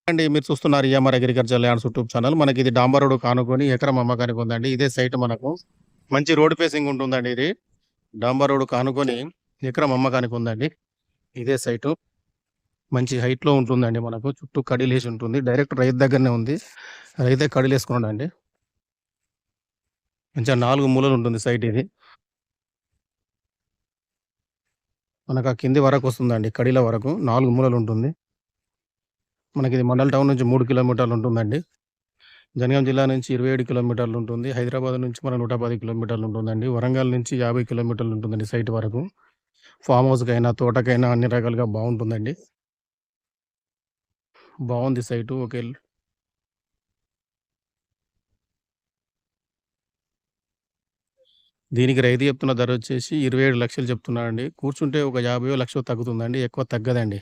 అండి మీరు చూస్తున్నారు EMR agriculture lands YouTube channel. మనకిది డాంబర్ రోడ్ కానుకొని ఎకరం అమ్మకానికి ఉందండి. ఇదే సైట్ మనకు. మంచి రోడ్ ఫేసింగ్ ఉంటుందండి ఇది. డాంబర్ రోడ్ కానుకొని ఎకరం అమ్మకానికి ఉందండి. ఇదే సైటు. మంచి హైట్‌లో ఉంటుందండి మనకు. చుట్టూ కడిలేసి ఉంటుంది. డైరెక్ట్ రైతు దగ్గరనే ఉంది. రైతే కడిలేసుకున్నాడండి. మంచిగా 4 మూలలు ఉంటుంది సైట్ ఇది. మనకు ఆ కింది వరకు వస్తుందండి. కడిల వరకు 4 మూలలు ఉంటుంది. మనకిది మండల్ టౌన్ నుంచి 3 కిలోమీటర్లు ఉంటుందండి. జనగాం జిల్లా నుంచి 27 కిలోమీటర్లు ఉంటుంది. హైదరాబాద్ నుంచి మన 110 కిలోమీటర్లు ఉంటుందండి. వరంగల్ నుంచి 50 కిలోమీటర్లు ఉంటుందండి సైట్ వరకు. ఫామ్ హౌస్‌కైనా, తోటకైనా అన్ని రకాలుగా బావుంటుందండి. బావుంది సైటు. దీనికి రైతు చెప్తున్న ధర వచ్చేసి 27,00,000 చెప్తున్నాడండి. కూర్చుంటే ఒక 50,000, 1,00,000 తగ్గుతుందండి. ఎక్కువ తగ్గదండి.